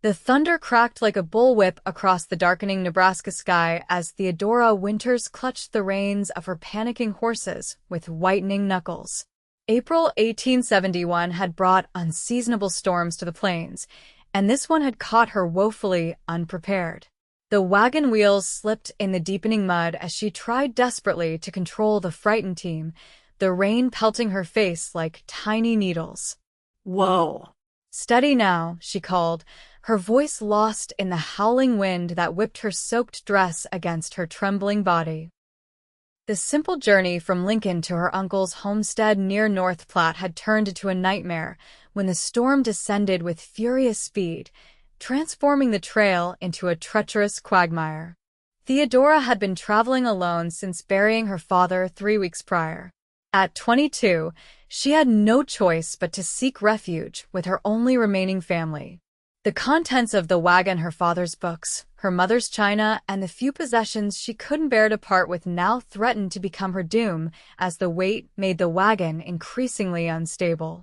The thunder cracked like a bullwhip across the darkening Nebraska sky as Theodora Winters clutched the reins of her panicking horses with whitening knuckles. April 1871 had brought unseasonable storms to the plains, and this one had caught her woefully unprepared. The wagon wheels slipped in the deepening mud as she tried desperately to control the frightened team, the rain pelting her face like tiny needles. Whoa. "Steady now," she called, her voice lost in the howling wind that whipped her soaked dress against her trembling body. The simple journey from Lincoln to her uncle's homestead near North Platte had turned into a nightmare when the storm descended with furious speed, transforming the trail into a treacherous quagmire. Theodora had been traveling alone since burying her father 3 weeks prior. At 22, she had no choice but to seek refuge with her only remaining family. The contents of the wagon, her father's books, her mother's china, and the few possessions she couldn't bear to part with now threatened to become her doom as the weight made the wagon increasingly unstable.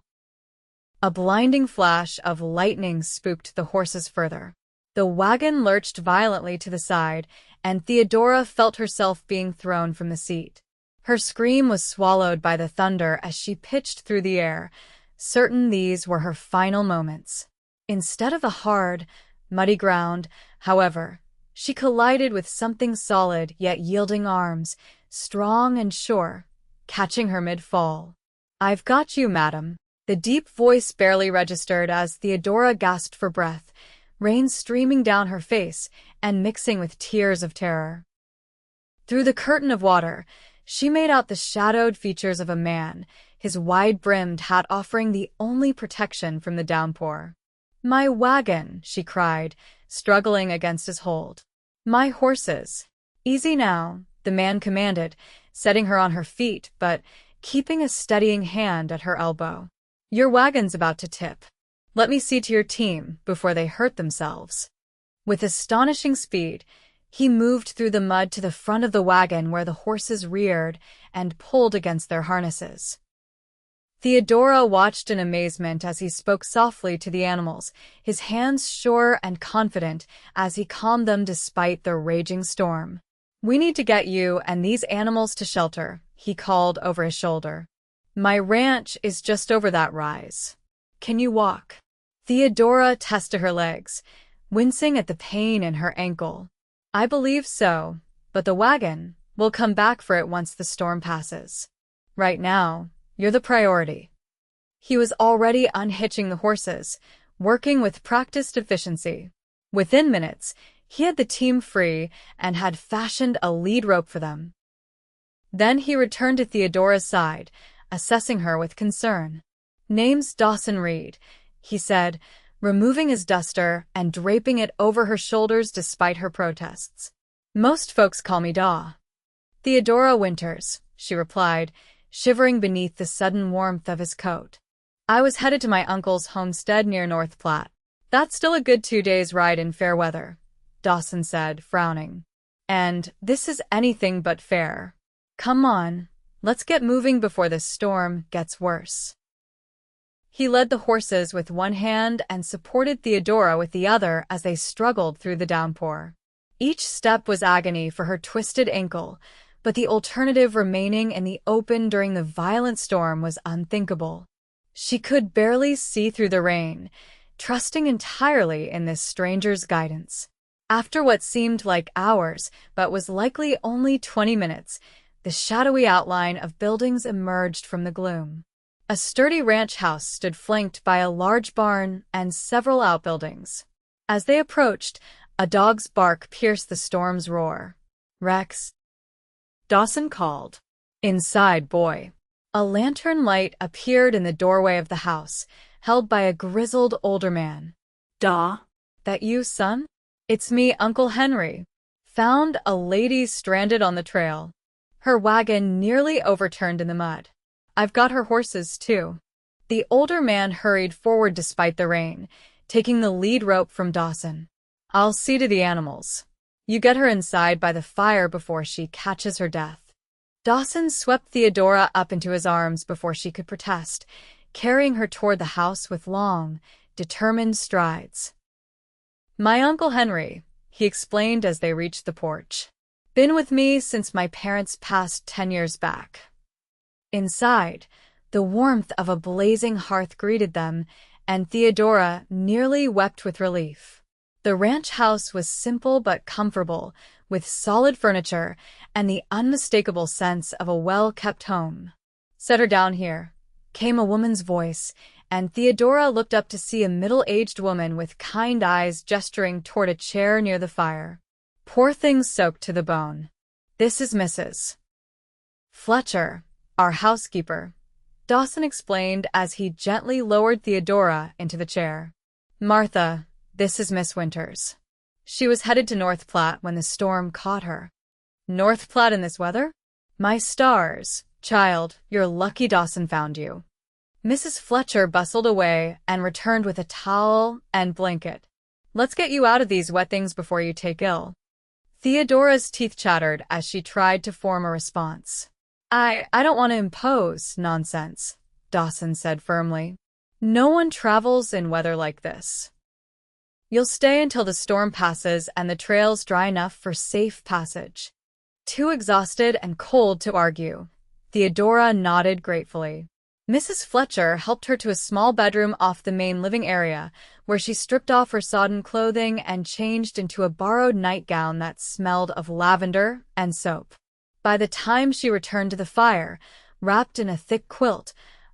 A blinding flash of lightning spooked the horses further. The wagon lurched violently to the side, and Theodora felt herself being thrown from the seat. Her scream was swallowed by the thunder as she pitched through the air, certain these were her final moments. Instead of the hard, muddy ground, however, she collided with something solid yet yielding arms, strong and sure, catching her mid-fall. "I've got you, madam." The deep voice barely registered as Theodora gasped for breath, rain streaming down her face and mixing with tears of terror. Through the curtain of water, she made out the shadowed features of a man, his wide-brimmed hat offering the only protection from the downpour. "My wagon," she cried, struggling against his hold. "My horses." "Easy now," the man commanded, setting her on her feet but keeping a steadying hand at her elbow. "Your wagon's about to tip. Let me see to your team before they hurt themselves." With astonishing speed, he moved through the mud to the front of the wagon where the horses reared and pulled against their harnesses. Theodora watched in amazement as he spoke softly to the animals, his hands sure and confident as he calmed them despite the raging storm. "We need to get you and these animals to shelter," he called over his shoulder. "My ranch is just over that rise. Can you walk?" Theodora tested her legs, wincing at the pain in her ankle. "I believe so, but the wagon will come back for it once the storm passes. Right now, you're the priority." He was already unhitching the horses, working with practiced efficiency. Within minutes, he had the team free and had fashioned a lead rope for them. Then he returned to Theodora's side, assessing her with concern. "Name's Dawson Reid," he said, removing his duster and draping it over her shoulders despite her protests. "Most folks call me Daw." "Theodora Winters," she replied, shivering beneath the sudden warmth of his coat. "I was headed to my uncle's homestead near North Platte." "That's still a good 2 days' ride in fair weather," Dawson said, frowning. "And this is anything but fair. Come on, let's get moving before this storm gets worse." He led the horses with one hand and supported Theodora with the other as they struggled through the downpour. Each step was agony for her twisted ankle, but the alternative remaining in the open during the violent storm was unthinkable. She could barely see through the rain, trusting entirely in this stranger's guidance. After what seemed like hours, but was likely only 20 minutes, the shadowy outline of buildings emerged from the gloom. A sturdy ranch house stood flanked by a large barn and several outbuildings. As they approached, a dog's bark pierced the storm's roar. "Rex," Dawson called. "Inside, boy." A lantern light appeared in the doorway of the house, held by a grizzled older man. "Daw? "That you, son?" "It's me, Uncle Henry. Found a lady stranded on the trail. Her wagon nearly overturned in the mud. I've got her horses, too." The older man hurried forward despite the rain, taking the lead rope from Dawson. "I'll see to the animals. You get her inside by the fire before she catches her death." Dawson swept Theodora up into his arms before she could protest, carrying her toward the house with long, determined strides. My Uncle Henry, he explained as they reached the porch. Been with me since my parents passed 10 years back. Inside, the warmth of a blazing hearth greeted them, and Theodora nearly wept with relief. The ranch house was simple but comfortable, with solid furniture and the unmistakable sense of a well-kept home. "Set her down here," came a woman's voice, and Theodora looked up to see a middle-aged woman with kind eyes gesturing toward a chair near the fire. "Poor thing's soaked to the bone. This is Mrs. Fletcher, our housekeeper," Dawson explained as he gently lowered Theodora into the chair. "Martha, this is Miss Winters. She was headed to North Platte when the storm caught her." "North Platte in this weather? My stars, child, you're lucky Dawson found you." Mrs. Fletcher bustled away and returned with a towel and blanket. "Let's get you out of these wet things before you take ill." Theodora's teeth chattered as she tried to form a response. I don't want to impose nonsense," Dawson said firmly. "No one travels in weather like this. You'll stay until the storm passes and the trail's dry enough for safe passage." Too exhausted and cold to argue, Theodora nodded gratefully. Mrs. Fletcher helped her to a small bedroom off the main living area, where she stripped off her sodden clothing and changed into a borrowed nightgown that smelled of lavender and soap. By the time she returned to the fire, wrapped in a thick quilt,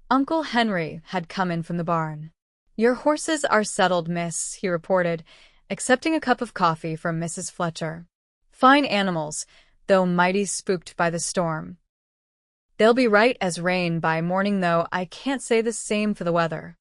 Uncle Henry had come in from the barn. "Your horses are settled, miss," he reported, accepting a cup of coffee from Mrs. Fletcher. "Fine animals, though mighty spooked by the storm. They'll be right as rain by morning, though I can't say the same for the weather."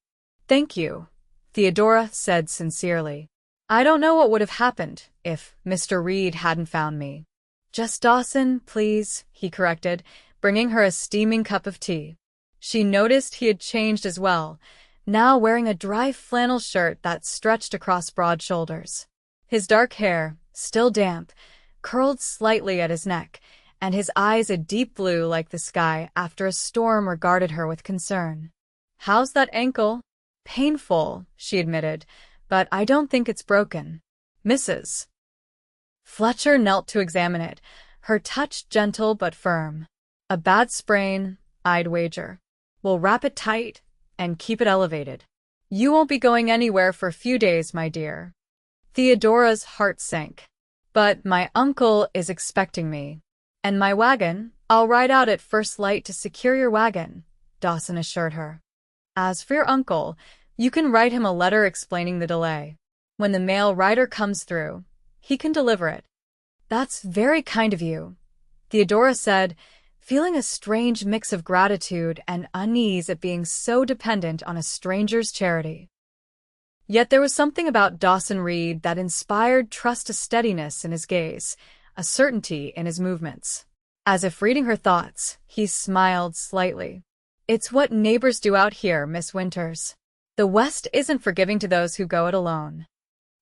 "Thank you," Theodora said sincerely. "I don't know what would have happened if Mr. Reid hadn't found me." "Just Dawson, please," he corrected, bringing her a steaming cup of tea. She noticed he had changed as well, now wearing a dry flannel shirt that stretched across broad shoulders. His dark hair, still damp, curled slightly at his neck, and his eyes a deep blue like the sky after a storm regarded her with concern. "How's that ankle?" "Painful," she admitted, "but I don't think it's broken." Mrs. Fletcher knelt to examine it, her touch gentle but firm. "A bad sprain, I'd wager. We'll wrap it tight and keep it elevated. You won't be going anywhere for a few days, my dear." Theodora's heart sank. "But my uncle is expecting me. And my wagon, I'll ride out at first light to secure your wagon," Dawson assured her. "As for your uncle, you can write him a letter explaining the delay. When the mail rider comes through, he can deliver it." "That's very kind of you," Theodora said, feeling a strange mix of gratitude and unease at being so dependent on a stranger's charity. Yet there was something about Dawson Reid that inspired trust, a steadiness in his gaze, a certainty in his movements. As if reading her thoughts, he smiled slightly. "It's what neighbors do out here, Miss Winters. The West isn't forgiving to those who go it alone."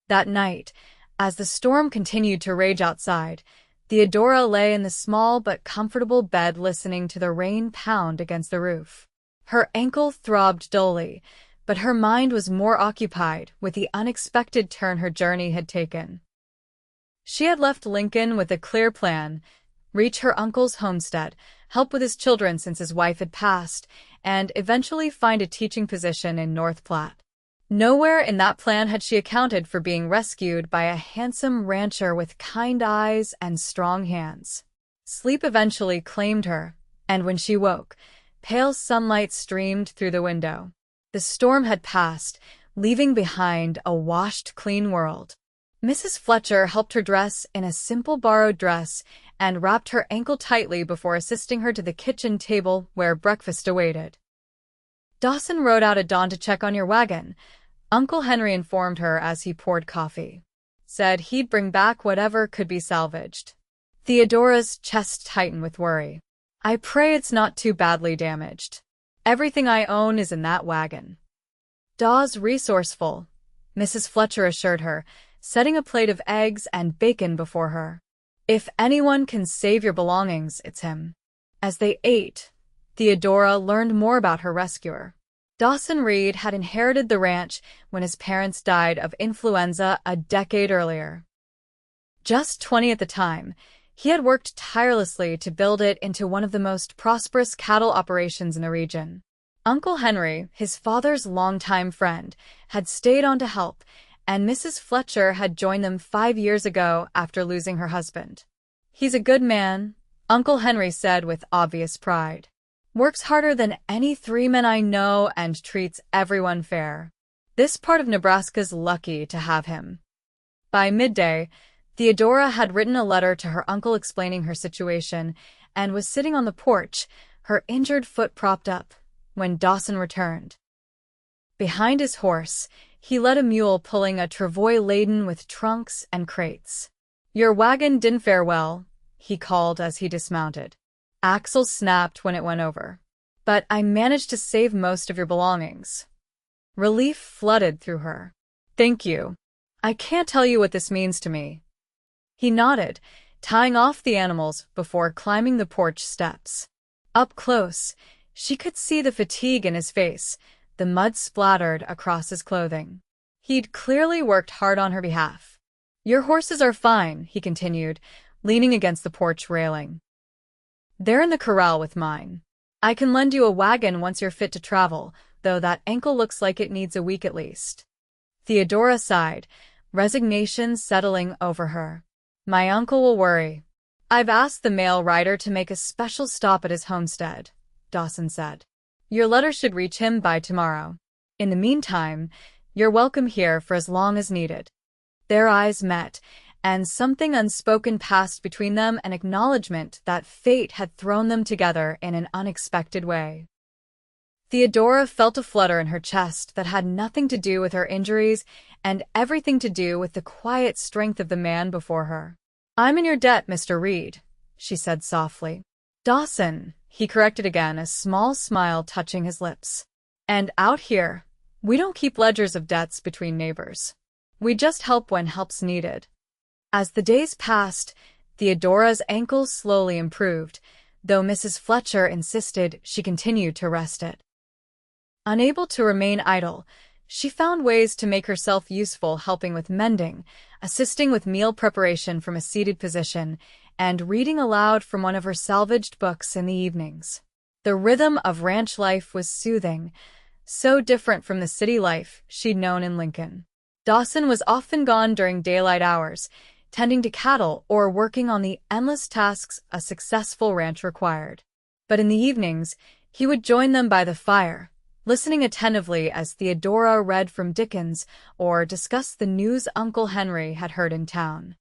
That night, as the storm continued to rage outside, Theodora lay in the small but comfortable bed listening to the rain pound against the roof. Her ankle throbbed dully, but her mind was more occupied with the unexpected turn her journey had taken. She had left Lincoln with a clear plan: reach her uncle's homestead, help with his children since his wife had passed, and eventually find a teaching position in North Platte. Nowhere in that plan had she accounted for being rescued by a handsome rancher with kind eyes and strong hands. Sleep eventually claimed her, and when she woke, pale sunlight streamed through the window. The storm had passed, leaving behind a washed, clean world. Mrs. Fletcher helped her dress in a simple borrowed dress and wrapped her ankle tightly before assisting her to the kitchen table where breakfast awaited. "Dawson rode out at dawn to check on your wagon," Uncle Henry informed her as he poured coffee. "Said he'd bring back whatever could be salvaged." Theodora's chest tightened with worry. "I pray it's not too badly damaged. Everything I own is in that wagon." "Daw's resourceful," Mrs. Fletcher assured her, setting a plate of eggs and bacon before her. "If anyone can save your belongings, it's him." As they ate, Theodora learned more about her rescuer. Dawson Reid had inherited the ranch when his parents died of influenza a decade earlier. Just 20 at the time, he had worked tirelessly to build it into one of the most prosperous cattle operations in the region. Uncle Henry, his father's longtime friend, had stayed on to help, and Mrs. Fletcher had joined them 5 years ago after losing her husband. "He's a good man," Uncle Henry said with obvious pride. "Works harder than any 3 men I know and treats everyone fair. This part of Nebraska's lucky to have him." By midday, Theodora had written a letter to her uncle explaining her situation and was sitting on the porch, her injured foot propped up, when Dawson returned. Behind his horse, he led a mule pulling a travois laden with trunks and crates. "Your wagon didn't fare well," he called as he dismounted. "Axles snapped when it went over. But I managed to save most of your belongings." Relief flooded through her. "Thank you. I can't tell you what this means to me." He nodded, tying off the animals before climbing the porch steps. Up close, she could see the fatigue in his face, the mud splattered across his clothing. He'd clearly worked hard on her behalf. "Your horses are fine," he continued, leaning against the porch railing. "They're in the corral with mine. I can lend you a wagon once you're fit to travel, though that ankle looks like it needs a week at least." Theodora sighed, resignation settling over her. "My uncle will worry. I've asked the mail rider to make a special stop at his homestead," Dawson said. "Your letter should reach him by tomorrow. In the meantime, you're welcome here for as long as needed." Their eyes met, and something unspoken passed between them, an acknowledgement that fate had thrown them together in an unexpected way. Theodora felt a flutter in her chest that had nothing to do with her injuries and everything to do with the quiet strength of the man before her. "I'm in your debt, Mr. Reid," she said softly. "Dawson," he corrected again, a small smile touching his lips. "And out here, we don't keep ledgers of debts between neighbors. We just help when help's needed." As the days passed, Theodora's ankle slowly improved, though Mrs. Fletcher insisted she continue to rest it. Unable to remain idle, she found ways to make herself useful, helping with mending, assisting with meal preparation from a seated position, and reading aloud from one of her salvaged books in the evenings. The rhythm of ranch life was soothing, so different from the city life she'd known in Lincoln. Dawson was often gone during daylight hours, tending to cattle or working on the endless tasks a successful ranch required. But in the evenings, he would join them by the fire, listening attentively as Theodora read from Dickens or discussed the news Uncle Henry had heard in town.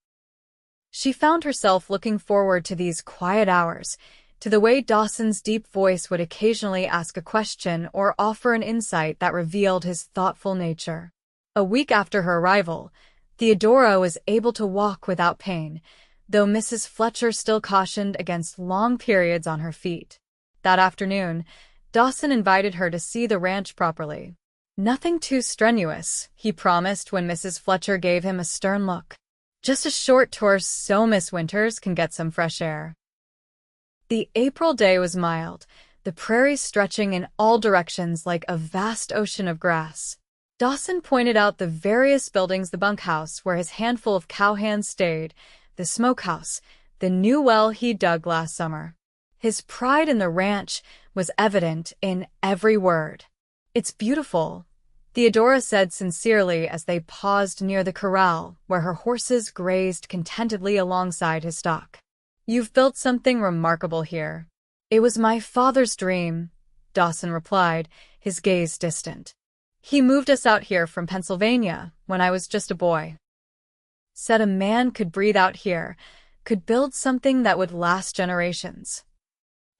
She found herself looking forward to these quiet hours, to the way Dawson's deep voice would occasionally ask a question or offer an insight that revealed his thoughtful nature. A week after her arrival, Theodora was able to walk without pain, though Mrs. Fletcher still cautioned against long periods on her feet. That afternoon, Dawson invited her to see the ranch properly. "Nothing too strenuous," he promised when Mrs. Fletcher gave him a stern look. "Just a short tour so Miss Winters can get some fresh air." The April day was mild, the prairie stretching in all directions like a vast ocean of grass. Dawson pointed out the various buildings: the bunkhouse where his handful of cowhands stayed, the smokehouse, the new well he dug last summer. His pride in the ranch was evident in every word. "It's beautiful," Theodora said sincerely as they paused near the corral where her horses grazed contentedly alongside his stock. "You've built something remarkable here." "It was my father's dream," Dawson replied, his gaze distant. "He moved us out here from Pennsylvania when I was just a boy. Said a man could breathe out here, could build something that would last generations."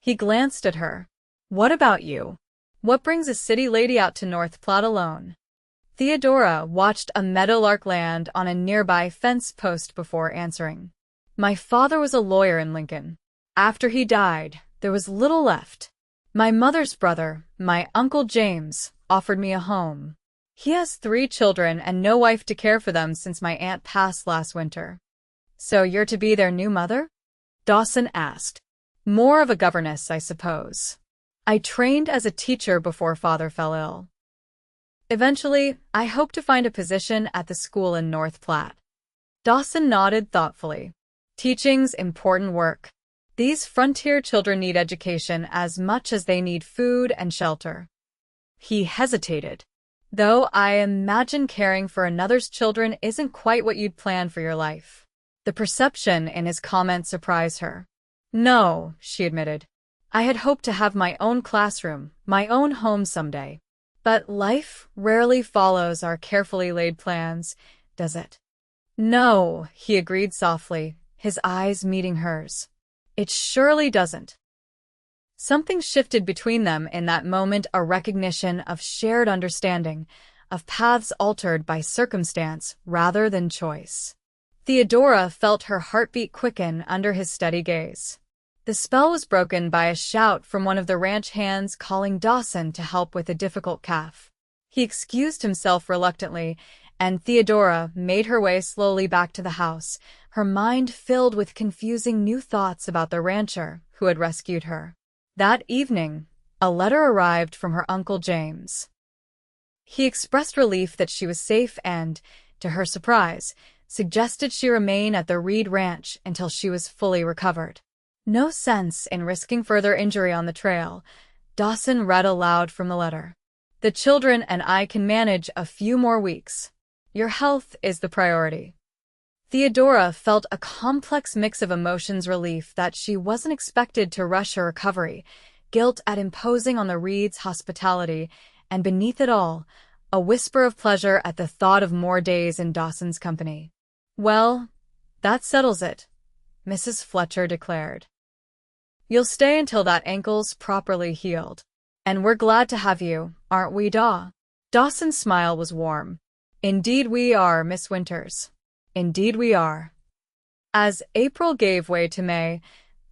He glanced at her. "What about you? What brings a city lady out to North Platte alone?" Theodora watched a meadowlark land on a nearby fence post before answering. "My father was a lawyer in Lincoln. After he died, there was little left. My mother's brother, my Uncle James, offered me a home. He has 3 children and no wife to care for them since my aunt passed last winter." "So you're to be their new mother?" Dawson asked. "More of a governess, I suppose." I trained as a teacher before Father fell ill. Eventually, I hope to find a position at the school in North Platte. Dawson nodded thoughtfully. Teaching's important work. These frontier children need education as much as they need food and shelter. He hesitated. Though I imagine caring for another's children isn't quite what you'd plan for your life. The perception in his comment surprised her. No, she admitted. I had hoped to have my own classroom, my own home someday. But life rarely follows our carefully laid plans, does it? No, he agreed softly, his eyes meeting hers. It surely doesn't. Something shifted between them in that moment, a recognition of shared understanding, of paths altered by circumstance rather than choice. Theodora felt her heartbeat quicken under his steady gaze. The spell was broken by a shout from one of the ranch hands calling Dawson to help with a difficult calf. He excused himself reluctantly, and Theodora made her way slowly back to the house, her mind filled with confusing new thoughts about the rancher who had rescued her. That evening, a letter arrived from her Uncle James. He expressed relief that she was safe and, to her surprise, suggested she remain at the Reid Ranch until she was fully recovered. No sense in risking further injury on the trail, Dawson read aloud from the letter. The children and I can manage a few more weeks. Your health is the priority. Theodora felt a complex mix of emotions, relief that she wasn't expected to rush her recovery, guilt at imposing on the Reids' hospitality, and beneath it all, a whisper of pleasure at the thought of more days in Dawson's company. Well, that settles it, Mrs. Fletcher declared. You'll stay until that ankle's properly healed. And we're glad to have you, aren't we, Daw? Dawson's smile was warm. Indeed we are, Miss Winters. Indeed we are. As April gave way to May,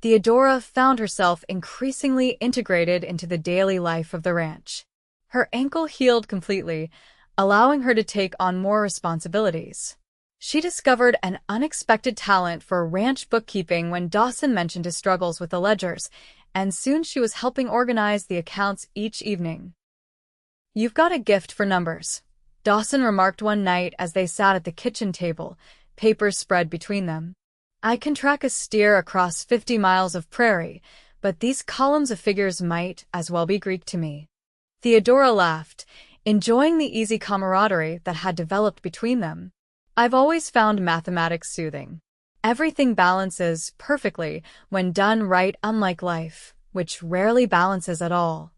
Theodora found herself increasingly integrated into the daily life of the ranch. Her ankle healed completely, allowing her to take on more responsibilities. She discovered an unexpected talent for ranch bookkeeping when Dawson mentioned his struggles with the ledgers, and soon she was helping organize the accounts each evening. You've got a gift for numbers, Dawson remarked one night as they sat at the kitchen table, papers spread between them. I can track a steer across 50 miles of prairie, but these columns of figures might as well be Greek to me. Theodora laughed, enjoying the easy camaraderie that had developed between them. I've always found mathematics soothing. Everything balances perfectly when done right, unlike life, which rarely balances at all.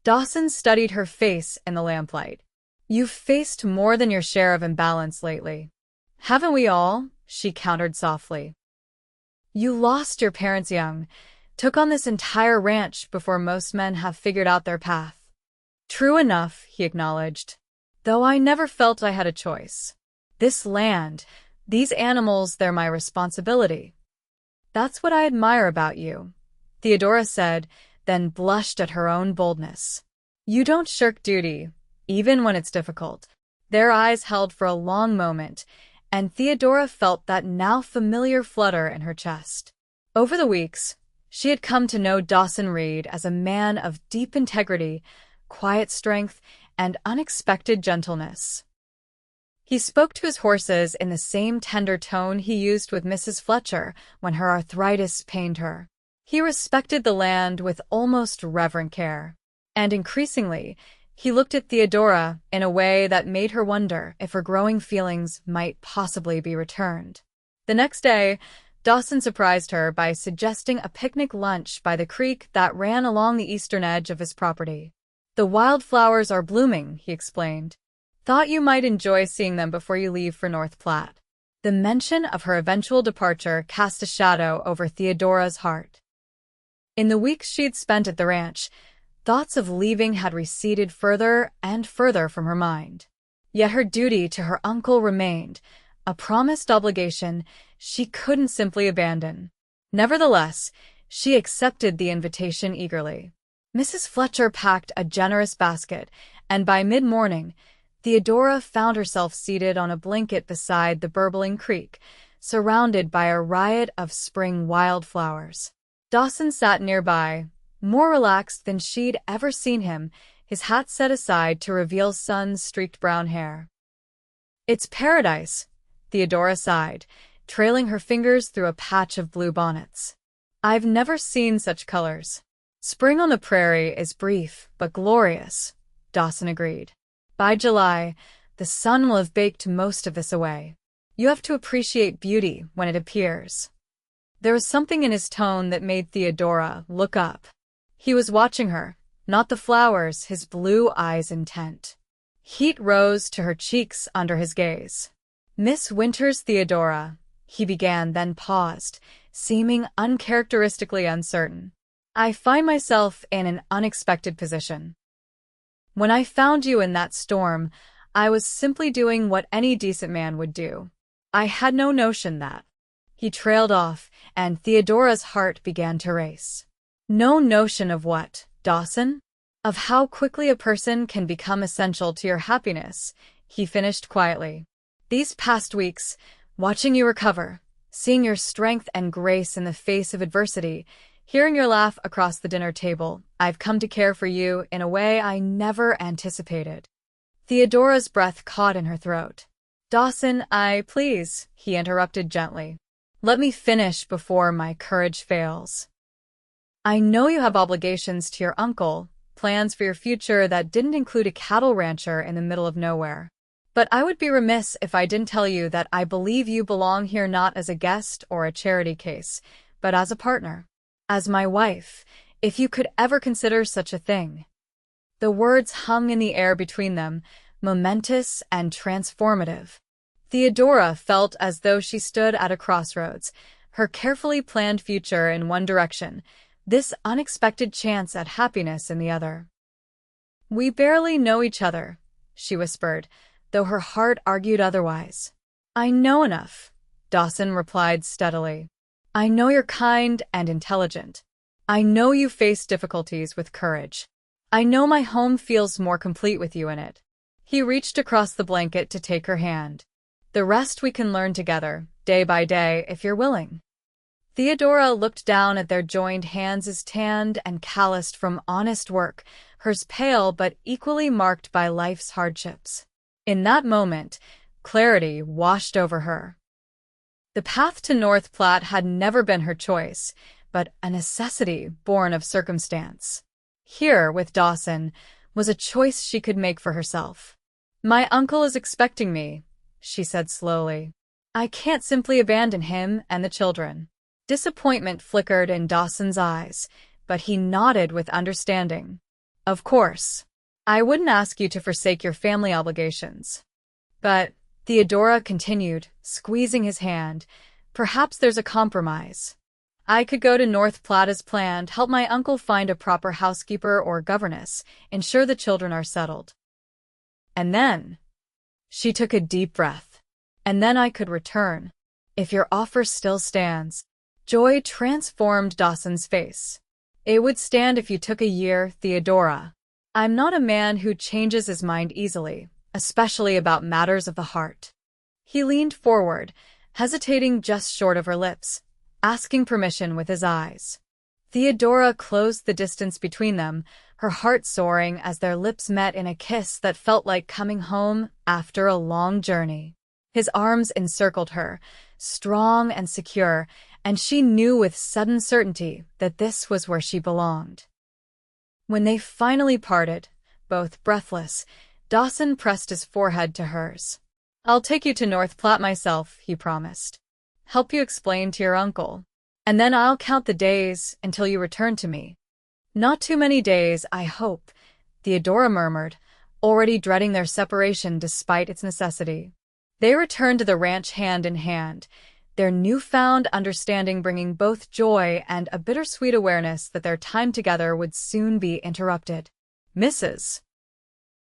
Dawson studied her face in the lamplight. You've faced more than your share of imbalance lately. Haven't we all? She countered softly. You lost your parents young, took on this entire ranch before most men have figured out their path. True enough, he acknowledged, though I never felt I had a choice. This land, these animals, they're my responsibility. That's what I admire about you, Theodora said, then blushed at her own boldness. You don't shirk duty, even when it's difficult. Their eyes held for a long moment, and Theodora felt that now familiar flutter in her chest. Over the weeks, she had come to know Dawson Reid as a man of deep integrity, quiet strength, and unexpected gentleness. He spoke to his horses in the same tender tone he used with Mrs. Fletcher when her arthritis pained her. He respected the land with almost reverent care, and increasingly, he looked at Theodora in a way that made her wonder if her growing feelings might possibly be returned. The next day, Dawson surprised her by suggesting a picnic lunch by the creek that ran along the eastern edge of his property. The wildflowers are blooming, he explained. Thought you might enjoy seeing them before you leave for North Platte. The mention of her eventual departure cast a shadow over Theodora's heart. In the weeks she'd spent at the ranch, thoughts of leaving had receded further and further from her mind. Yet her duty to her uncle remained, a promised obligation she couldn't simply abandon. Nevertheless, she accepted the invitation eagerly. Mrs. Fletcher packed a generous basket, and by mid-morning, Theodora found herself seated on a blanket beside the burbling creek, surrounded by a riot of spring wildflowers. Dawson sat nearby, more relaxed than she'd ever seen him, his hat set aside to reveal sun-streaked brown hair. "It's paradise," Theodora sighed, trailing her fingers through a patch of blue bonnets. "I've never seen such colors." "Spring on the prairie is brief but glorious," Dawson agreed. "By July, the sun will have baked most of this away. You have to appreciate beauty when it appears." There was something in his tone that made Theodora look up. He was watching her, not the flowers, his blue eyes intent. Heat rose to her cheeks under his gaze. "Miss Winters Theodora," he began, then paused, seeming uncharacteristically uncertain. "I find myself in an unexpected position. When I found you in that storm, I was simply doing what any decent man would do. I had no notion that—" He trailed off, and Theodora's heart began to race. "No notion of what, Dawson?" "Of how quickly a person can become essential to your happiness," he finished quietly. "These past weeks, watching you recover, seeing your strength and grace in the face of adversity, hearing your laugh across the dinner table, I've come to care for you in a way I never anticipated." Theodora's breath caught in her throat. "Dawson, please," he interrupted gently. "Let me finish before my courage fails. I know you have obligations to your uncle, plans for your future that didn't include a cattle rancher in the middle of nowhere. But I would be remiss if I didn't tell you that I believe you belong here not as a guest or a charity case, but as a partner. As my wife, if you could ever consider such a thing." The words hung in the air between them, momentous and transformative. Theodora felt as though she stood at a crossroads, her carefully planned future in one direction, this unexpected chance at happiness in the other. "We barely know each other," she whispered, though her heart argued otherwise. "I know enough," Dawson replied steadily. "I know you're kind and intelligent. I know you face difficulties with courage. I know my home feels more complete with you in it." He reached across the blanket to take her hand. "The rest we can learn together, day by day, if you're willing." Theodora looked down at their joined hands, as tanned and calloused from honest work, hers pale but equally marked by life's hardships. In that moment, clarity washed over her. The path to North Platte had never been her choice, but a necessity born of circumstance. Here, with Dawson, was a choice she could make for herself. "My uncle is expecting me," she said slowly. "I can't simply abandon him and the children." Disappointment flickered in Dawson's eyes, but he nodded with understanding. "Of course. I wouldn't ask you to forsake your family obligations. But," Theodora continued, squeezing his hand, "perhaps there's a compromise. I could go to North Platte as planned, help my uncle find a proper housekeeper or governess, ensure the children are settled. And then—" She took a deep breath. "And then I could return, if your offer still stands." Joy transformed Dawson's face. "It would stand if you took a year, Theodora. I'm not a man who changes his mind easily, especially about matters of the heart." He leaned forward, hesitating just short of her lips, asking permission with his eyes. Theodora closed the distance between them, her heart soaring as their lips met in a kiss that felt like coming home after a long journey. His arms encircled her, strong and secure, and she knew with sudden certainty that this was where she belonged. When they finally parted, both breathless, Dawson pressed his forehead to hers. "I'll take you to North Platte myself," he promised. "Help you explain to your uncle. And then I'll count the days until you return to me." "Not too many days, I hope," Theodora murmured, already dreading their separation despite its necessity. They returned to the ranch hand in hand, their newfound understanding bringing both joy and a bittersweet awareness that their time together would soon be interrupted. "Mrs.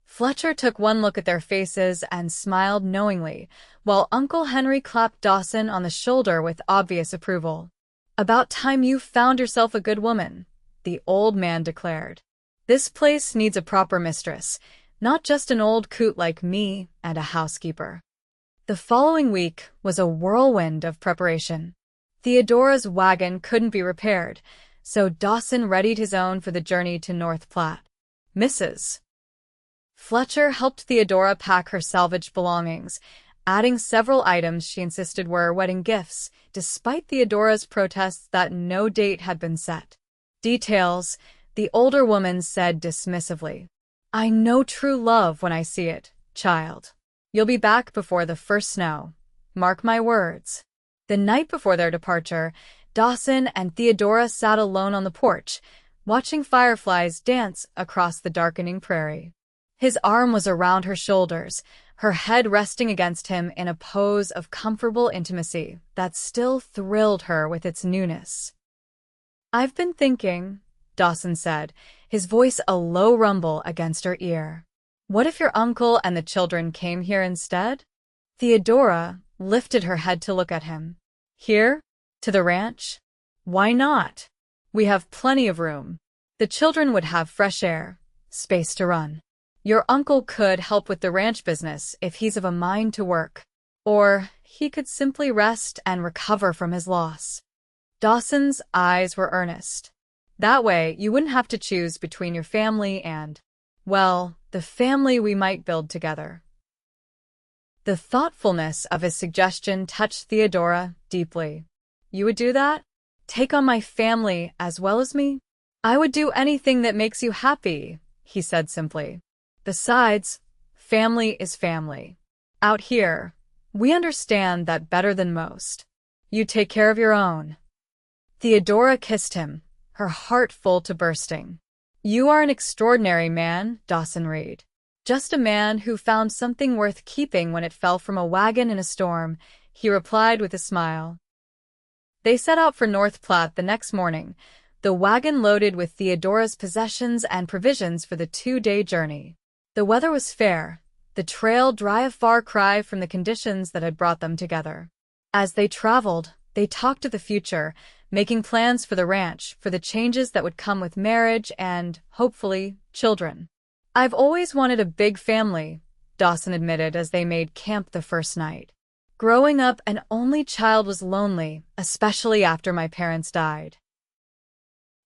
Fletcher took one look at their faces and smiled knowingly, while Uncle Henry clapped Dawson on the shoulder with obvious approval. "About time you found yourself a good woman," the old man declared. "This place needs a proper mistress, not just an old coot like me and a housekeeper." The following week was a whirlwind of preparation. Theodora's wagon couldn't be repaired, so Dawson readied his own for the journey to North Platte. Mrs. Fletcher helped Theodora pack her salvaged belongings, adding several items she insisted were wedding gifts, despite Theodora's protests that no date had been set. Details, the older woman said dismissively. I know true love when I see it, child. You'll be back before the first snow. Mark my words. The night before their departure, Dawson and Theodora sat alone on the porch, watching fireflies dance across the darkening prairie. His arm was around her shoulders, her head resting against him in a pose of comfortable intimacy that still thrilled her with its newness. I've been thinking, Dawson said, his voice a low rumble against her ear. What if your uncle and the children came here instead? Theodora lifted her head to look at him. Here? To the ranch? Why not? We have plenty of room. The children would have fresh air, space to run. Your uncle could help with the ranch business if he's of a mind to work. Or he could simply rest and recover from his loss. Dawson's eyes were earnest. That way, you wouldn't have to choose between your family and, well, the family we might build together. The thoughtfulness of his suggestion touched Theodora deeply. You would do that? Take on my family as well as me? I would do anything that makes you happy, he said simply. Besides, family is family. Out here, we understand that better than most. You take care of your own. Theodora kissed him, her heart full to bursting. You are an extraordinary man, Dawson Reid. Just a man who found something worth keeping when it fell from a wagon in a storm, he replied with a smile. They set out for North Platte the next morning, the wagon loaded with Theodora's possessions and provisions for the 2-day journey. The weather was fair, the trail dry, a far cry from the conditions that had brought them together. As they traveled, they talked of the future, making plans for the ranch, for the changes that would come with marriage and, hopefully, children. I've always wanted a big family, Dawson admitted as they made camp the first night. Growing up, an only child was lonely, especially after my parents died.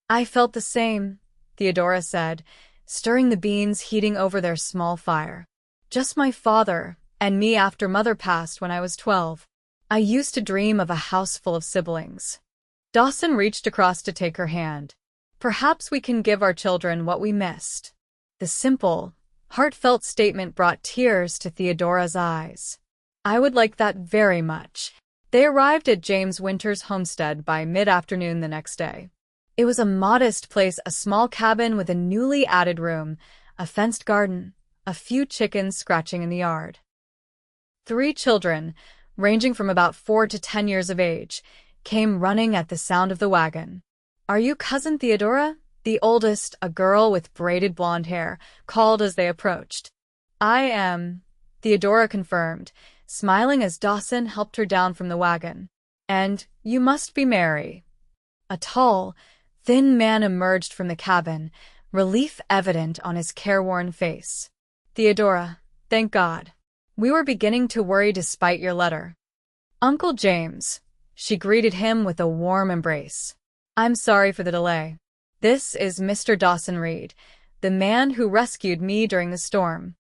I felt the same, Theodora said, stirring the beans heating over their small fire. Just my father and me after Mother passed when I was 12. I used to dream of a house full of siblings. Dawson reached across to take her hand. Perhaps we can give our children what we missed. The simple, heartfelt statement brought tears to Theodora's eyes. I would like that very much. They arrived at James Winters' homestead by mid-afternoon the next day. It was a modest place, a small cabin with a newly added room, a fenced garden, a few chickens scratching in the yard. 3 children, ranging from about 4 to 10 years of age, came running at the sound of the wagon. Are you Cousin Theodora? The oldest, a girl with braided blonde hair, called as they approached. I am, Theodora confirmed, smiling as Dawson helped her down from the wagon. And you must be Mary. A tall, thin man emerged from the cabin, relief evident on his careworn face. Theodora, thank God. We were beginning to worry despite your letter. Uncle James. She greeted him with a warm embrace. I'm sorry for the delay. This is Mr. Dawson Reid, the man who rescued me during the storm.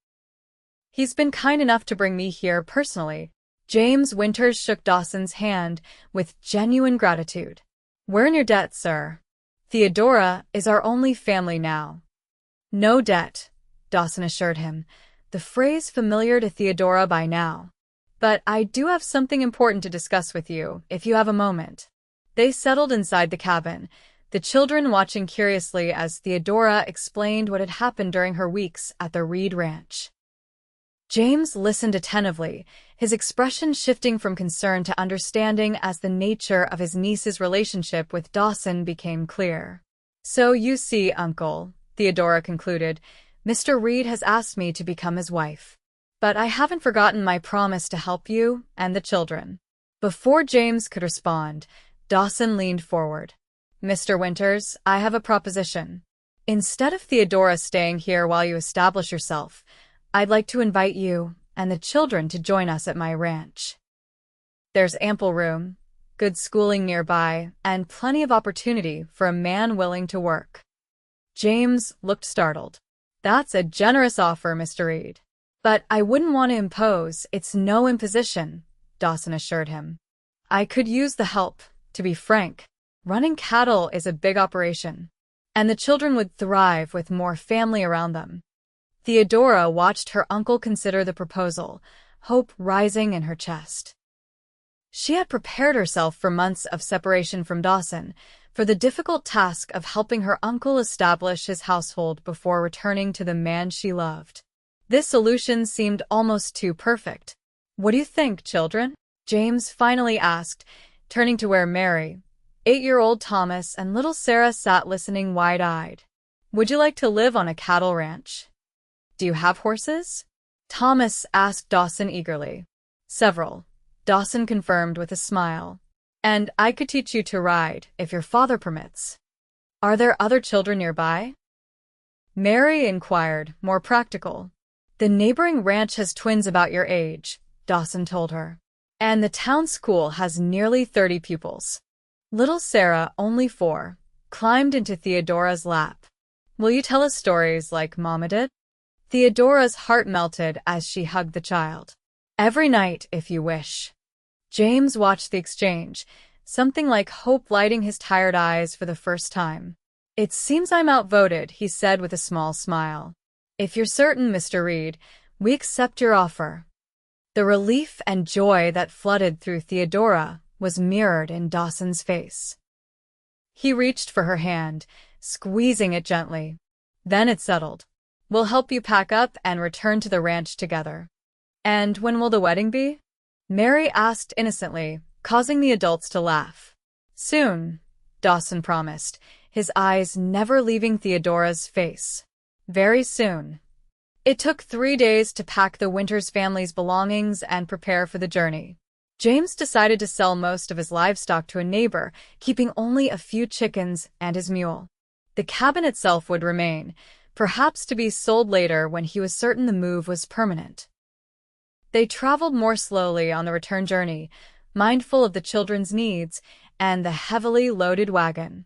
He's been kind enough to bring me here personally. James Winters shook Dawson's hand with genuine gratitude. We're in your debt, sir. Theodora is our only family now. No debt, Dawson assured him, the phrase familiar to Theodora by now. But I do have something important to discuss with you, if you have a moment. They settled inside the cabin, the children watching curiously as Theodora explained what had happened during her weeks at the Reid Ranch. James listened attentively, his expression shifting from concern to understanding as the nature of his niece's relationship with Dawson became clear. So you see, Uncle, Theodora concluded, Mr. Reid has asked me to become his wife. But I haven't forgotten my promise to help you and the children. Before James could respond, Dawson leaned forward. Mr. Winters, I have a proposition. Instead of Theodora staying here while you establish yourself, I'd like to invite you and the children to join us at my ranch. There's ample room, good schooling nearby, and plenty of opportunity for a man willing to work. James looked startled. That's a generous offer, Mr. Reid. But I wouldn't want to impose. It's no imposition, Dawson assured him. I could use the help, to be frank. Running cattle is a big operation, and the children would thrive with more family around them. Theodora watched her uncle consider the proposal, hope rising in her chest. She had prepared herself for months of separation from Dawson, for the difficult task of helping her uncle establish his household before returning to the man she loved. This solution seemed almost too perfect. What do you think, children? James finally asked, turning to where Mary, 8-year-old Thomas, and little Sarah sat listening wide-eyed. Would you like to live on a cattle ranch? Do you have horses? Thomas asked Dawson eagerly. Several, Dawson confirmed with a smile. And I could teach you to ride, if your father permits. Are there other children nearby? Mary inquired, more practical. The neighboring ranch has twins about your age, Dawson told her. And the town school has nearly 30 pupils. Little Sarah, only 4, climbed into Theodora's lap. Will you tell us stories like Mama did? Theodora's heart melted as she hugged the child. Every night, if you wish. James watched the exchange, something like hope lighting his tired eyes for the first time. It seems I'm outvoted, he said with a small smile. If you're certain, Mr. Reid, we accept your offer. The relief and joy that flooded through Theodora was mirrored in Dawson's face. He reached for her hand, squeezing it gently. Then it settled. We'll help you pack up and return to the ranch together. And when will the wedding be? Mary asked innocently, causing the adults to laugh. Soon, Dawson promised, his eyes never leaving Theodora's face. Very soon. It took 3 days to pack the Winters family's belongings and prepare for the journey. James decided to sell most of his livestock to a neighbor, keeping only a few chickens and his mule. The cabin itself would remain, perhaps to be sold later when he was certain the move was permanent. They traveled more slowly on the return journey, mindful of the children's needs and the heavily loaded wagon.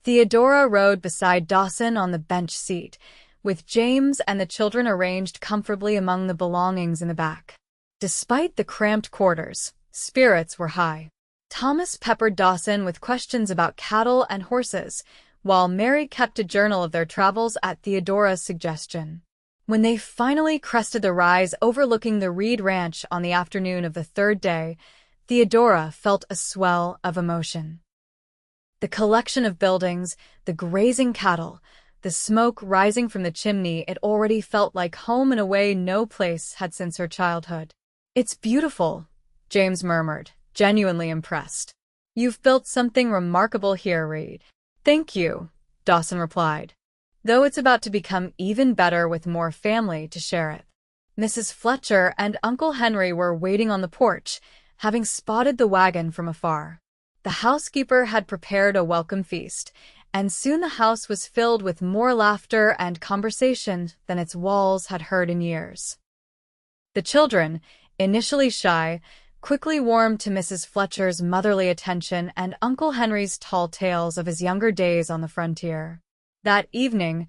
Theodora rode beside Dawson on the bench seat, with James and the children arranged comfortably among the belongings in the back. Despite the cramped quarters, spirits were high. Thomas peppered Dawson with questions about cattle and horses, while Mary kept a journal of their travels at Theodora's suggestion. When they finally crested the rise overlooking the Reid Ranch on the afternoon of the 3rd day, Theodora felt a swell of emotion. The collection of buildings, the grazing cattle, the smoke rising from the chimney, it already felt like home in a way no place had since her childhood. It's beautiful, James murmured, genuinely impressed. You've built something remarkable here, Reid. Thank you, Dawson replied, though it's about to become even better with more family to share it. Mrs. Fletcher and Uncle Henry were waiting on the porch, having spotted the wagon from afar. The housekeeper had prepared a welcome feast, and soon the house was filled with more laughter and conversation than its walls had heard in years. The children, initially shy, quickly warmed to Mrs. Fletcher's motherly attention and Uncle Henry's tall tales of his younger days on the frontier. That evening,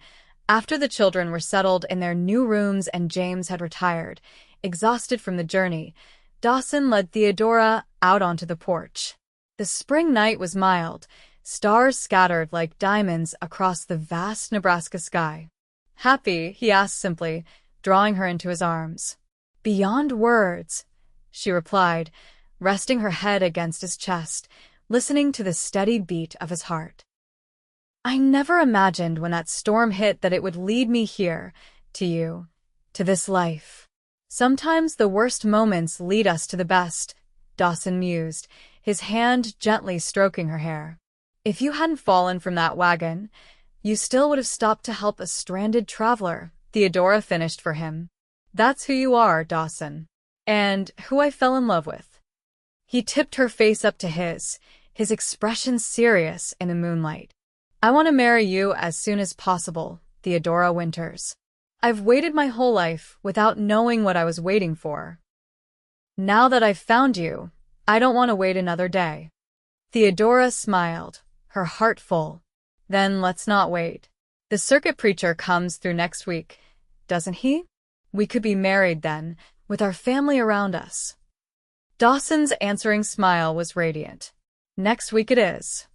after the children were settled in their new rooms and James had retired, exhausted from the journey, Dawson led Theodora out onto the porch. The spring night was mild, stars scattered like diamonds across the vast Nebraska sky. Happy? He asked simply, drawing her into his arms. Beyond words, she replied, resting her head against his chest, listening to the steady beat of his heart. I never imagined when that storm hit that it would lead me here, to you, to this life. Sometimes the worst moments lead us to the best, Dawson mused, his hand gently stroking her hair. If you hadn't fallen from that wagon, you still would have stopped to help a stranded traveler, Theodora finished for him. That's who you are, Dawson. And who I fell in love with. He tipped her face up to his expression serious in the moonlight. I want to marry you as soon as possible, Theodora Winters. I've waited my whole life without knowing what I was waiting for. Now that I've found you, I don't want to wait another day. Theodora smiled, her heart full. Then let's not wait. The circuit preacher comes through next week, doesn't he? We could be married then, with our family around us. Dawson's answering smile was radiant. Next week it is.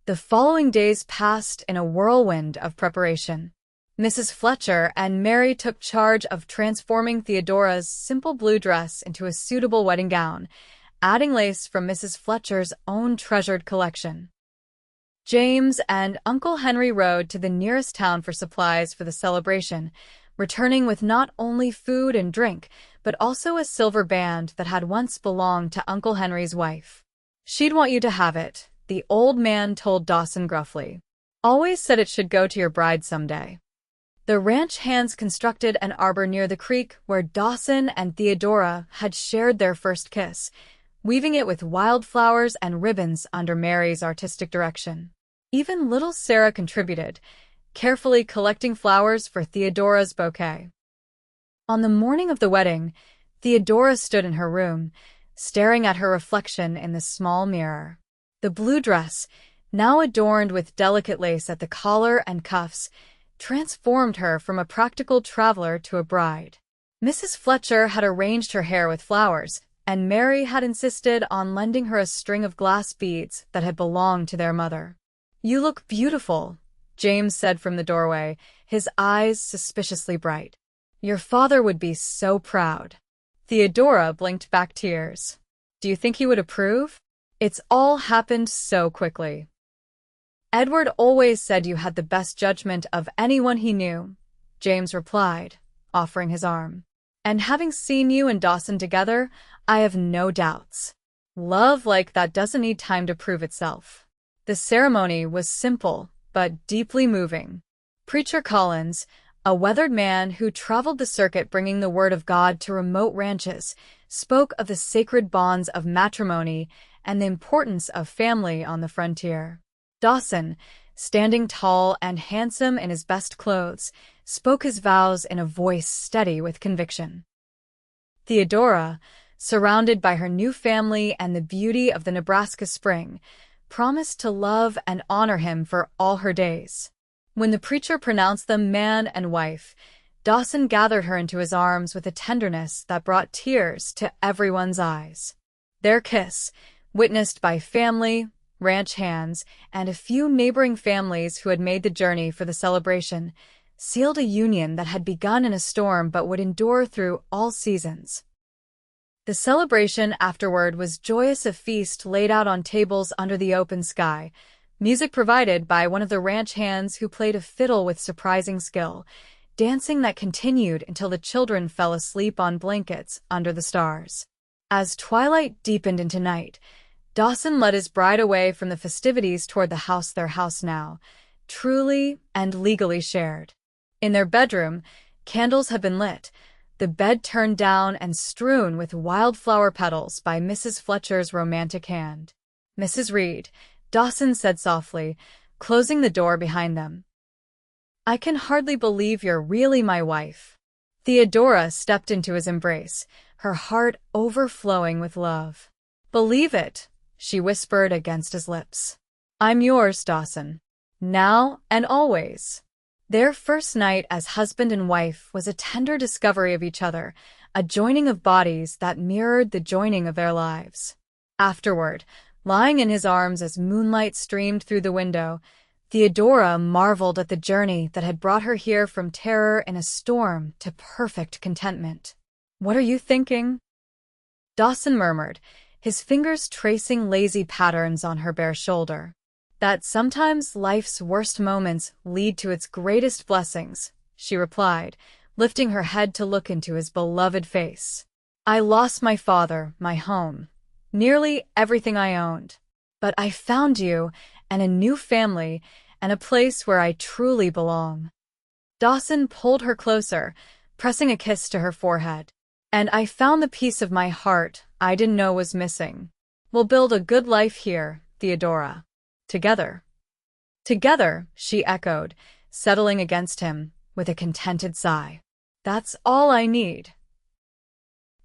The following days passed in a whirlwind of preparation. Mrs. Fletcher and Mary took charge of transforming Theodora's simple blue dress into a suitable wedding gown, adding lace from Mrs. Fletcher's own treasured collection. James and Uncle Henry rode to the nearest town for supplies for the celebration, returning with not only food and drink, but also a silver band that had once belonged to Uncle Henry's wife. She'd want you to have it, the old man told Dawson gruffly. Always said it should go to your bride someday. The ranch hands constructed an arbor near the creek where Dawson and Theodora had shared their first kiss, weaving it with wildflowers and ribbons under Mary's artistic direction. Even little Sarah contributed, carefully collecting flowers for Theodora's bouquet. On the morning of the wedding, Theodora stood in her room, staring at her reflection in the small mirror. The blue dress, now adorned with delicate lace at the collar and cuffs, transformed her from a practical traveler to a bride. Mrs. Fletcher had arranged her hair with flowers, and Mary had insisted on lending her a string of glass beads that had belonged to their mother. "You look beautiful," James said from the doorway, his eyes suspiciously bright. "Your father would be so proud." Theodora blinked back tears. "Do you think he would approve? It's all happened so quickly." "Edward always said you had the best judgment of anyone he knew," James replied, offering his arm. "And having seen you and Dawson together, I have no doubts. Love like that doesn't need time to prove itself." The ceremony was simple, but deeply moving. Preacher Collins, a weathered man who traveled the circuit bringing the word of God to remote ranches, spoke of the sacred bonds of matrimony and the importance of family on the frontier. Dawson, standing tall and handsome in his best clothes, spoke his vows in a voice steady with conviction. Theodora, surrounded by her new family and the beauty of the Nebraska spring, promised to love and honor him for all her days. When the preacher pronounced them man and wife, Dawson gathered her into his arms with a tenderness that brought tears to everyone's eyes. Their kiss, witnessed by family, ranch hands, and a few neighboring families who had made the journey for the celebration, sealed a union that had begun in a storm but would endure through all seasons. The celebration afterward was joyous, a feast laid out on tables under the open sky, music provided by one of the ranch hands who played a fiddle with surprising skill, dancing that continued until the children fell asleep on blankets under the stars. As twilight deepened into night, Dawson led his bride away from the festivities toward the house, their house now, truly and legally shared. In their bedroom, candles had been lit, the bed turned down and strewn with wildflower petals by Mrs. Fletcher's romantic hand. "Mrs. Reid," Dawson said softly, closing the door behind them. "I can hardly believe you're really my wife." Theodora stepped into his embrace, her heart overflowing with love. "Believe it," she whispered against his lips. "I'm yours, Dawson. Now and always." Their first night as husband and wife was a tender discovery of each other, a joining of bodies that mirrored the joining of their lives. Afterward, lying in his arms as moonlight streamed through the window, Theodora marveled at the journey that had brought her here from terror in a storm to perfect contentment. "What are you thinking?" Dawson murmured, his fingers tracing lazy patterns on her bare shoulder. "That sometimes life's worst moments lead to its greatest blessings," she replied, lifting her head to look into his beloved face. "I lost my father, my home, nearly everything I owned. But I found you and a new family and a place where I truly belong." Dawson pulled her closer, pressing a kiss to her forehead. "And I found the piece of my heart I didn't know was missing. We'll build a good life here, Theodora. Together." "Together," she echoed, settling against him with a contented sigh. "That's all I need."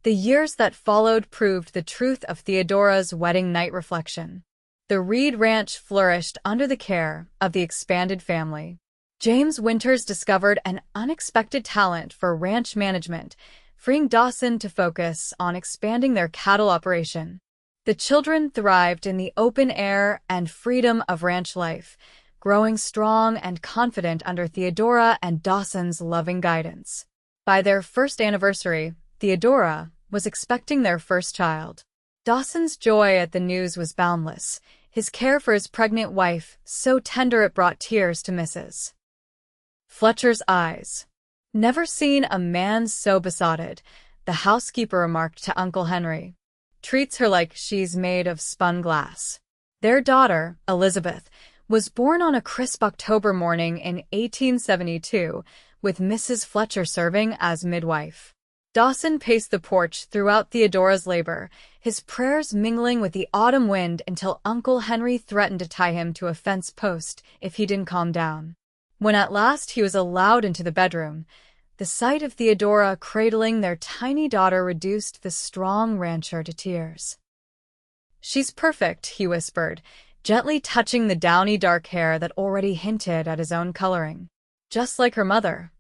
The years that followed proved the truth of Theodora's wedding night reflection. The Reid Ranch flourished under the care of the expanded family. James Winters discovered an unexpected talent for ranch management, freeing Dawson to focus on expanding their cattle operation. The children thrived in the open air and freedom of ranch life, growing strong and confident under Theodora and Dawson's loving guidance. By their first anniversary, Theodora was expecting their first child. Dawson's joy at the news was boundless, his care for his pregnant wife so tender it brought tears to Mrs. Fletcher's eyes. "Never seen a man so besotted," the housekeeper remarked to Uncle Henry. "Treats her like she's made of spun glass." Their daughter, Elizabeth, was born on a crisp October morning in 1872, with Mrs. Fletcher serving as midwife. Dawson paced the porch throughout Theodora's labor, his prayers mingling with the autumn wind until Uncle Henry threatened to tie him to a fence post if he didn't calm down. When at last he was allowed into the bedroom, the sight of Theodora cradling their tiny daughter reduced the strong rancher to tears. "She's perfect," he whispered, gently touching the downy dark hair that already hinted at his own coloring. "Just like her mother."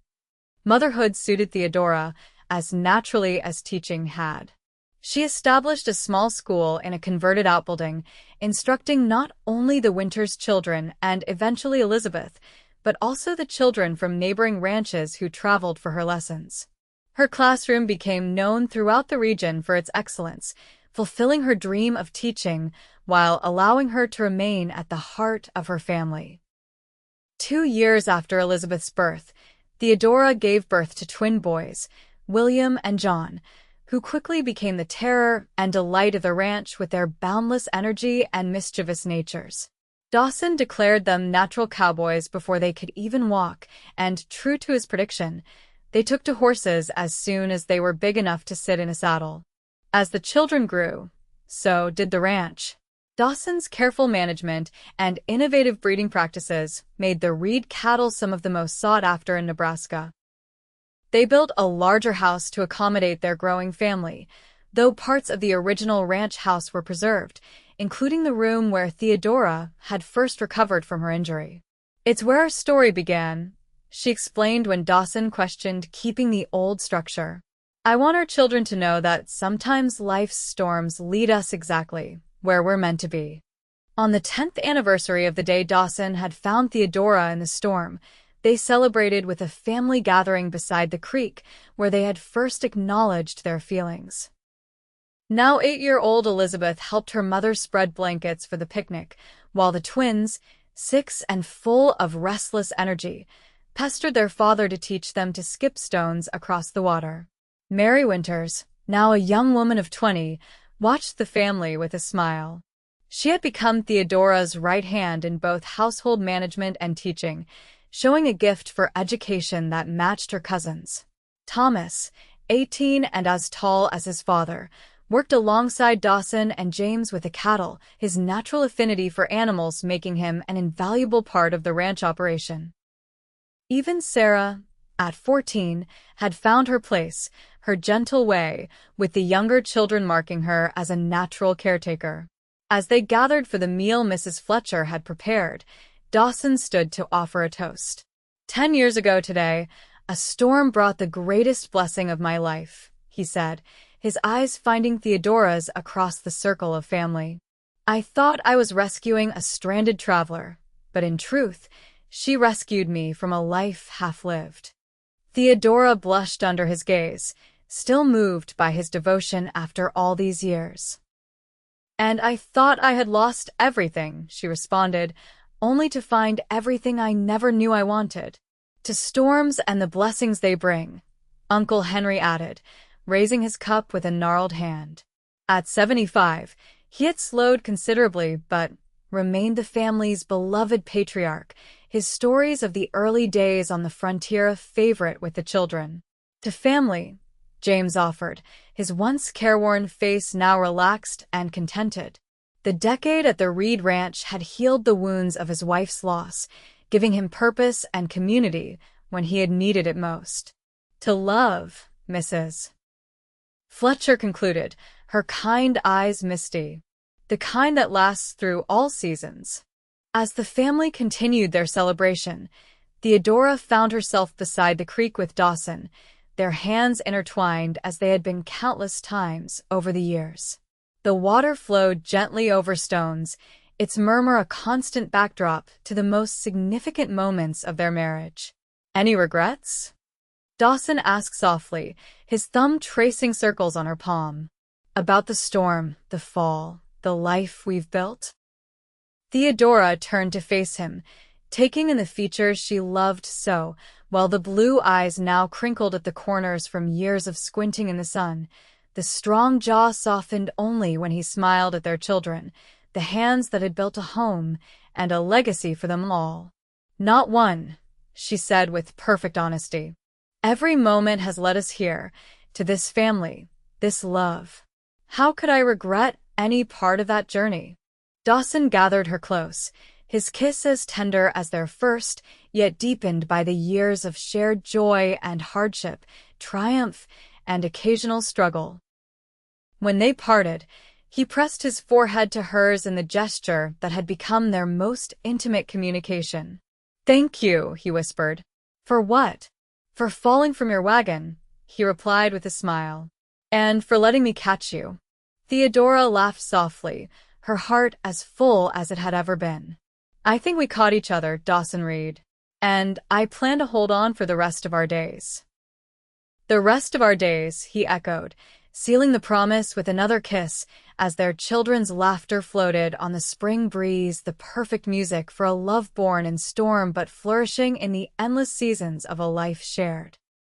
Motherhood suited Theodora as naturally as teaching had. She established a small school in a converted outbuilding, instructing not only the Winters children and eventually Elizabeth, but also the children from neighboring ranches who traveled for her lessons. Her classroom became known throughout the region for its excellence, fulfilling her dream of teaching while allowing her to remain at the heart of her family. 2 years after Elizabeth's birth, Theodora gave birth to twin boys, William and John, who quickly became the terror and delight of the ranch with their boundless energy and mischievous natures. Dawson declared them natural cowboys before they could even walk, and, true to his prediction, they took to horses as soon as they were big enough to sit in a saddle. As the children grew, so did the ranch. Dawson's careful management and innovative breeding practices made the Reid cattle some of the most sought after in Nebraska. They built a larger house to accommodate their growing family, though parts of the original ranch house were preserved, including the room where Theodora had first recovered from her injury. "It's where our story began," she explained when Dawson questioned keeping the old structure. "I want our children to know that sometimes life's storms lead us exactly where we're meant to be." On the 10th anniversary of the day Dawson had found Theodora in the storm, they celebrated with a family gathering beside the creek where they had first acknowledged their feelings. Now 8-year-old Elizabeth helped her mother spread blankets for the picnic, while the twins, 6 and full of restless energy, pestered their father to teach them to skip stones across the water. Mary Winters, now a young woman of 20, watched the family with a smile. She had become Theodora's right hand in both household management and teaching, showing a gift for education that matched her cousins. Thomas, 18 and as tall as his father, worked alongside Dawson and James with the cattle, his natural affinity for animals making him an invaluable part of the ranch operation. Even Sarah, at 14, had found her place, her gentle way, with the younger children marking her as a natural caretaker. As they gathered for the meal Mrs. Fletcher had prepared, Dawson stood to offer a toast. 10 years ago today, a storm brought the greatest blessing of my life, he said, his eyes finding Theodora's across the circle of family. I thought I was rescuing a stranded traveler, but in truth, she rescued me from a life half-lived. Theodora blushed under his gaze, still moved by his devotion after all these years. And I thought I had lost everything, she responded, only to find everything I never knew I wanted. To storms and the blessings they bring, Uncle Henry added, raising his cup with a gnarled hand. At 75, he had slowed considerably but remained the family's beloved patriarch, his stories of the early days on the frontier a favorite with the children. To family, James offered, his once careworn face now relaxed and contented. The decade at the Reid Ranch had healed the wounds of his wife's loss, giving him purpose and community when he had needed it most. To love, Mrs. Fletcher concluded, her kind eyes misty. the kind that lasts through all seasons. As the family continued their celebration, Theodora found herself beside the creek with Dawson, their hands intertwined as they had been countless times over the years. The water flowed gently over stones, its murmur a constant backdrop to the most significant moments of their marriage. "Any regrets?" Dawson asked softly, his thumb tracing circles on her palm. "About the storm, the fall, the life we've built?" Theodora turned to face him, taking in the features she loved so, while the blue eyes now crinkled at the corners from years of squinting in the sun. The strong jaw softened only when he smiled at their children, the hands that had built a home and a legacy for them all. "Not one," she said with perfect honesty. "Every moment has led us here, to this family, this love. How could I regret any part of that journey?" Dawson gathered her close, his kiss as tender as their first, yet deepened by the years of shared joy and hardship, triumph and occasional struggle. When they parted, he pressed his forehead to hers in the gesture that had become their most intimate communication. "Thank you," he whispered. "For what?" "For falling from your wagon," he replied with a smile. "And for letting me catch you." Theodora laughed softly, her heart as full as it had ever been. "I think we caught each other, Dawson Reid. And I plan to hold on for the rest of our days." "The rest of our days," he echoed, sealing the promise with another kiss as their children's laughter floated on the spring breeze, the perfect music for a love born in storm but flourishing in the endless seasons of a life shared.